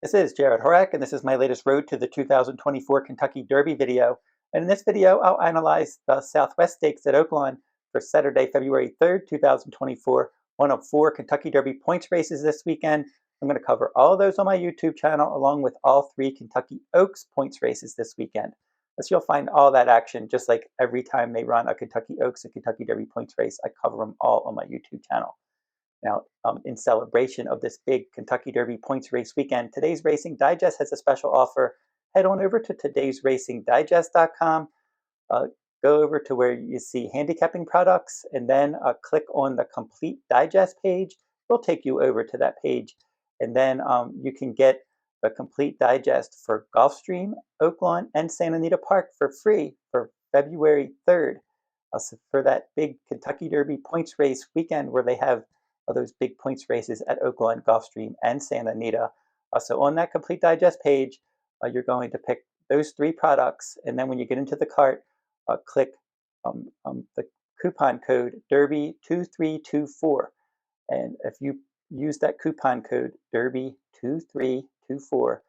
This is Jarrod Horak, and this is my latest Road to the 2024 Kentucky Derby video. And in this video, I'll analyze the Southwest Stakes at Oaklawn for Saturday, February 3rd, 2024, one of four Kentucky Derby points races this weekend. I'm going to cover all of those on my YouTube channel, along with all three Kentucky Oaks points races this weekend. Thus, you'll find all that action, just like every time they run a Kentucky Oaks and Kentucky Derby points race, I cover them all on my YouTube channel. Now, in celebration of this big Kentucky Derby points race weekend, Today's Racing Digest has a special offer. Head on over to todaysracingdigest.com, go over to where you see handicapping products, and then click on the complete digest page. It'll take you over to that page, and then you can get the complete digest for Gulfstream, Oaklawn, and Santa Anita Park for free for February 3rd. So for that big Kentucky Derby points race weekend where they have those big points races at Oaklawn, Gulfstream, and Santa Anita. So on that complete digest page, you're going to pick those three products, and then when you get into the cart, click the coupon code Derby2324. And if you use that coupon code Derby2324,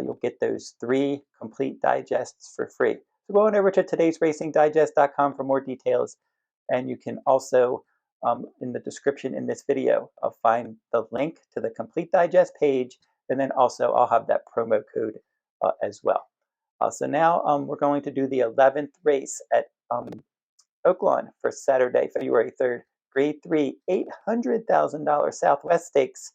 you'll get those three complete digests for free. So go on over to todaysracingdigest.com for more details, and you can also in the description in this video, I'll find the link to the complete digest page, and then also I'll have that promo code as well. So now we're going to do the 11th race at Oaklawn for Saturday, February 3rd. Grade 3, $800,000 Southwest Stakes.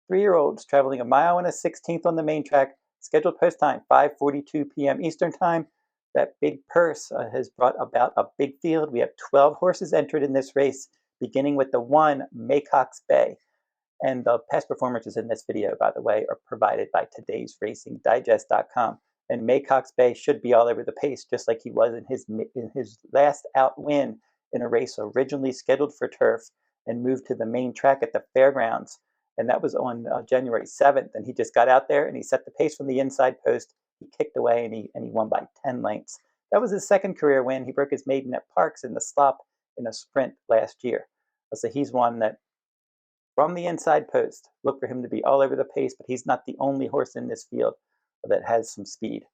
3-year-olds traveling 1.1 miles on the main track. Scheduled post time, 5:42 p.m. Eastern Time. That big purse has brought about a big field. We have 12 horses entered in this race, beginning with the one Maycocks Bay. And the past performances in this video, by the way, are provided by todaysracingdigest.com. And Maycocks Bay should be all over the pace, just like he was in his last out win in a race originally scheduled for turf and moved to the main track at the fairgrounds. And that was on January 7th. And he just got out there and he set the pace from the inside post. He kicked away and he won by 10 lengths. That was his second career win. He broke his maiden at Parks in the slop in a sprint last year. So he's one that, from the inside post, look for him to be all over the pace, but he's not the only horse in this field that has some speed.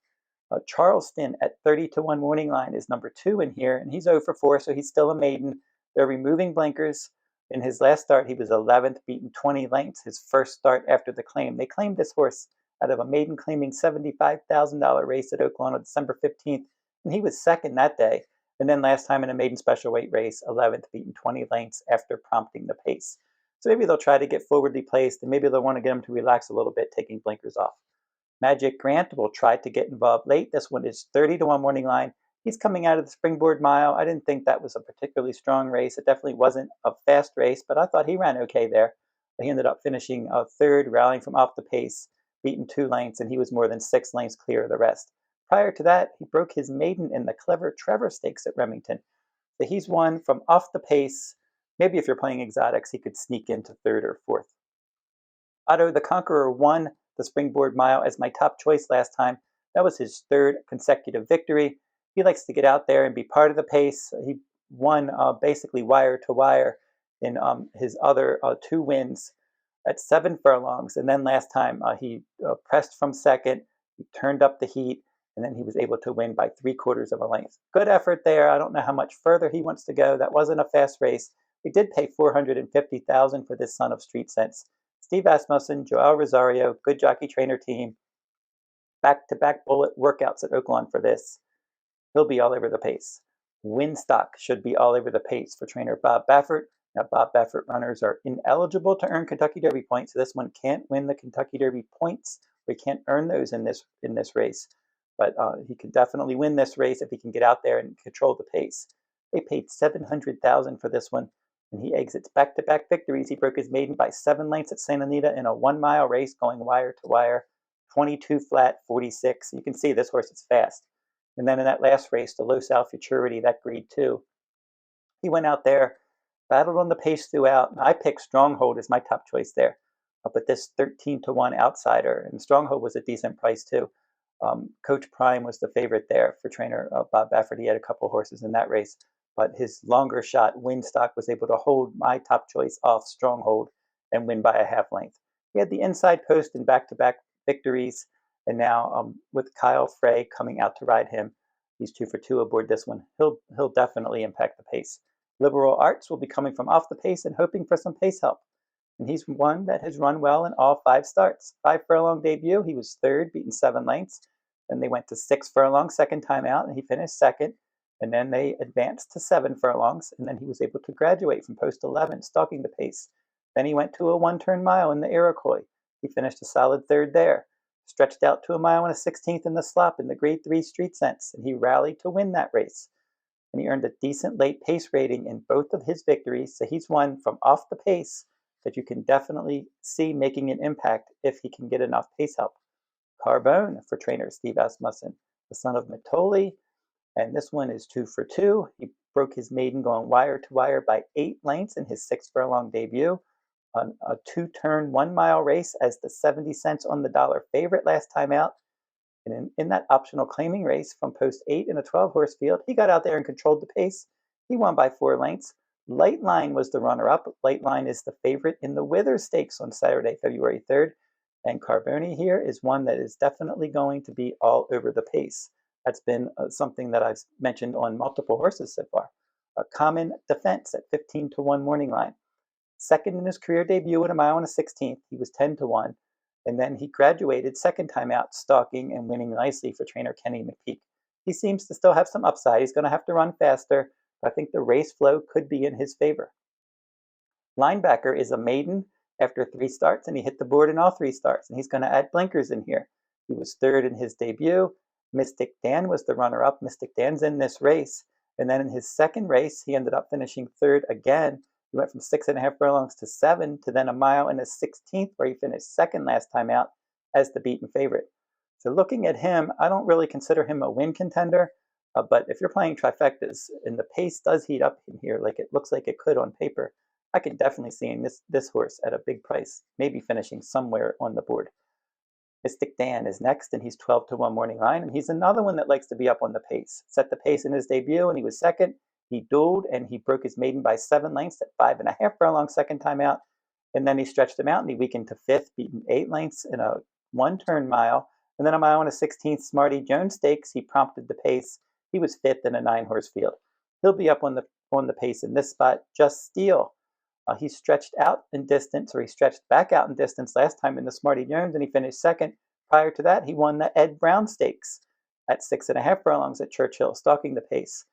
Charleston at 30-1 morning line is number 2 in here, and he's 0 for 4, so he's still a maiden. They're removing blinkers. In his last start, he was 11th, beaten 20 lengths, his first start after the claim. They claimed this horse out of a maiden claiming $75,000 race at Oaklawn on December 15th, and he was second that day. And then last time in a maiden special weight race, 11th, beaten 20 lengths after prompting the pace. So maybe they'll try to get forwardly placed, and maybe they'll want to get him to relax a little bit, taking blinkers off. Magic Grant will try to get involved late. This one is 30-1 morning line. He's coming out of the Springboard Mile. I didn't think that was a particularly strong race. It definitely wasn't a fast race, but I thought he ran okay there. He ended up finishing third, rallying from off the pace, beaten 2 lengths, and he was more than 6 lengths clear of the rest. Prior to that, he broke his maiden in the Clever Trevor Stakes at Remington. So he's won from off the pace. Maybe if you're playing exotics, he could sneak into 3rd or 4th. Otto the Conqueror won the Springboard Mile as my top choice last time. That was his 3rd consecutive victory. He likes to get out there and be part of the pace. He won basically wire to wire in his other 2 wins at 7 furlongs. And then last time he pressed from second, he turned up the heat, and then he was able to win by 3/4 of a length. Good effort there. I don't know how much further he wants to go. That wasn't a fast race. He did pay $450,000 for this son of Street Sense. Steve Asmussen, Joel Rosario, good jockey trainer team. Back-to-back bullet workouts at Oaklawn for this. He'll be all over the pace. Wynstock should be all over the pace for trainer Bob Baffert. Now, Bob Baffert runners are ineligible to earn Kentucky Derby points, so this one can't win the Kentucky Derby points. We can't earn those in this race. But he could definitely win this race if he can get out there and control the pace. They paid $700,000 for this one, and he exits back-to-back victories. He broke his maiden by 7 lengths at Santa Anita in a 1-mile race going wire to wire, 22 flat, 46. You can see this horse is fast. And then in that last race, the Los Al Futurity, that grade 2, he went out there, battled on the pace throughout. I picked Stronghold as my top choice there. But this 13-1 outsider, and Stronghold was a decent price too. Coach Prime was the favorite there for trainer Bob Baffert. He had a couple horses in that race, but his longer shot, Wynstock, was able to hold my top choice off Stronghold and win by a half length. He had the inside post in back-to-back victories. And now with Kyle Frey coming out to ride him, he's 2 for 2 aboard this one. He'll definitely impact the pace. Liberal Arts will be coming from off the pace and hoping for some pace help. And he's one that has run well in all 5 starts. 5 furlong debut, he was third, beaten 7 lengths. Then they went to 6 furlongs second time out, and he finished second. And then they advanced to 7 furlongs, and then he was able to graduate from post 11, stalking the pace. Then he went to a 1-turn mile in the Iroquois. He finished a solid third there. Stretched out to a mile and a 16th in the slop in the Grade 3 Street Sense, and he rallied to win that race. And he earned a decent late pace rating in both of his victories, so he's one from off the pace that you can definitely see making an impact if he can get enough pace help. Carbone for trainer Steve Asmussen, the son of Matoli, and this one is 2 for 2. He broke his maiden going wire to wire by 8 lengths in his 6 furlong debut on a 2-turn 1-mile race as the 70 cents on the dollar favorite last time out. And in that optional claiming race from post 8 in a 12-horse field, he got out there and controlled the pace. He won by 4 lengths. Light Line was the runner-up. Light Line is the favorite in the Wither Stakes on Saturday, February 3rd. And Carbone here is one that is definitely going to be all over the pace. That's been something that I've mentioned on multiple horses so far. A Common Defense at 15 to 1 morning line. Second in his career debut at a mile and a 16th. He was 10 to 1. And then he graduated second time out, stalking and winning nicely for trainer Kenny McPeak. He seems to still have some upside. He's going to have to run faster, but I think the race flow could be in his favor. Linebacker is a maiden after 3 starts, and he hit the board in all 3 starts, and he's going to add blinkers in here. He was third in his debut. Mystik Dan was the runner-up. Mystik Dan's in this race. And then in his second race, he ended up finishing third again. He went from 6.5 furlongs to 7 to then a mile and a 16th, where he finished second last time out as the beaten favorite. So looking at him, I don't really consider him a win contender, but if you're playing trifectas and the pace does heat up in here like it looks like it could on paper, I could definitely see this horse at a big price, maybe finishing somewhere on the board. Mystik Dan is next, and he's 12 to 1 morning line, and he's another one that likes to be up on the pace. Set the pace in his debut, and he was second. He dueled, and he broke his maiden by 7 lengths at 5.5 furlongs second time out, and then he stretched him out, and he weakened to 5th, beaten 8 lengths in a 1-turn mile, and then a mile and a 16th Smarty Jones Stakes. He prompted the pace. He was 5th in a 9-horse field. He'll be up on the pace in this spot. Just Steele. He stretched out in distance, or he stretched back out in distance last time in the Smarty Jones, and he finished second. Prior to that, he won the Ed Brown Stakes at 6.5 furlongs at Churchill, stalking the pace.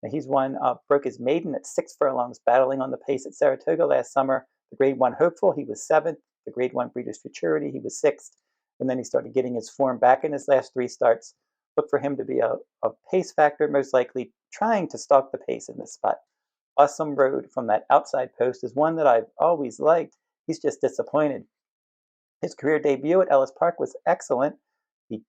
Now he's broke his maiden at 6 furlongs, battling on the pace at Saratoga last summer. The Grade 1 Hopeful, he was 7th. The Grade 1 Breeders' Futurity, he was 6th. And then he started getting his form back in his last 3 starts. Look for him to be a pace factor, most likely trying to stalk the pace in this spot. Awesome Road from that outside post is one that I've always liked. He's just disappointed. His career debut at Ellis Park was excellent. He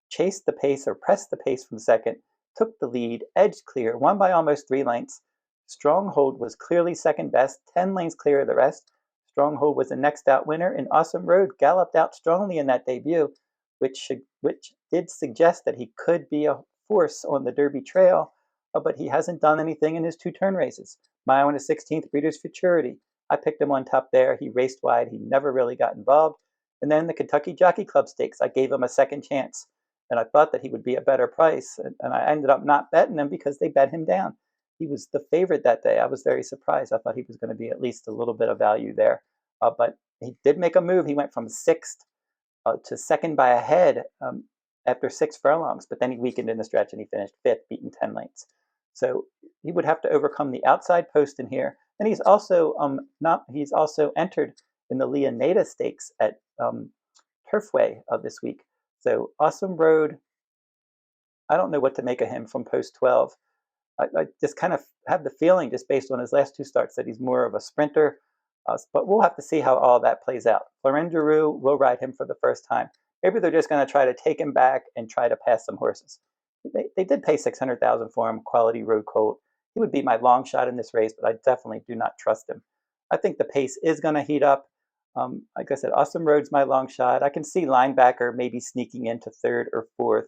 chased the pace, or pressed the pace from second, took the lead, edged clear, won by almost 3 lengths. Stronghold was clearly second best, 10 lengths clear of the rest. Stronghold was the next out winner, and Awesome Road galloped out strongly in that debut, which did suggest that he could be a force on the Derby trail, but he hasn't done anything in his 2-turn races. Mile and a 16th Breeders' Futurity. I picked him on top there. He raced wide. He never really got involved. And then the Kentucky Jockey Club Stakes, I gave him a second chance. And I thought that he would be a better price. And I ended up not betting him because they bet him down. He was the favorite that day. I was very surprised. I thought he was going to be at least a little bit of value there. But he did make a move. He went from 6th to second by a head after 6 furlongs. But then he weakened in the stretch and he finished 5th, beaten 10 lengths. So he would have to overcome the outside post in here. And he's also entered in the Leoneda Stakes at Turfway this week. So Awesome Road, I don't know what to make of him from post 12. I just kind of have the feeling, just based on his last 2 starts, that he's more of a sprinter. But we'll have to see how all that plays out. Florent Giroux will ride him for the first time. Maybe they're just going to try to take him back and try to pass some horses. They did pay $600,000 for him, quality road colt. He would be my long shot in this race, but I definitely do not trust him. I think the pace is going to heat up. Like I said, Awesome Road's my long shot. I can see Linebacker maybe sneaking into 3rd or 4th.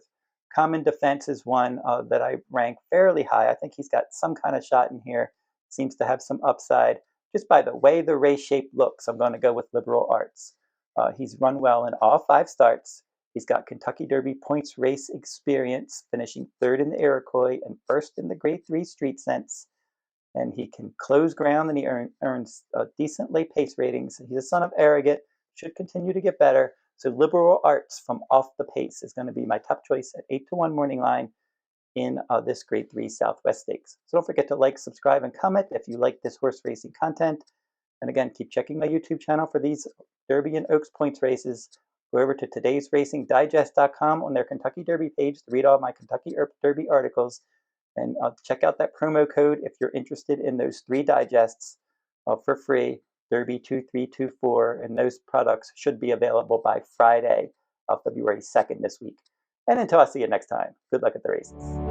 Common Defense is one that I rank fairly high. I think he's got some kind of shot in here. Seems to have some upside. Just by the way the race shape looks, I'm going to go with Liberal Arts. He's run well in all 5 starts. He's got Kentucky Derby points race experience, finishing 3rd in the Iroquois and 1st in the Grade 3 Street Sense. And he can close ground, and he earns decent late pace ratings. He's a son of Arrogate, should continue to get better. So Liberal Arts from Off the Pace is going to be my top choice at 8-1 morning line in this Grade 3 Southwest Stakes. So don't forget to like, subscribe, and comment if you like this horse racing content. And again, keep checking my YouTube channel for these Derby and Oaks points races. Go over to todaysracingdigest.com on their Kentucky Derby page to read all my Kentucky Derby articles. And check out that promo code if you're interested in those 3 digests for free, Derby 2324. And those products should be available by Friday, February 2nd this week. And until I see you next time, good luck at the races.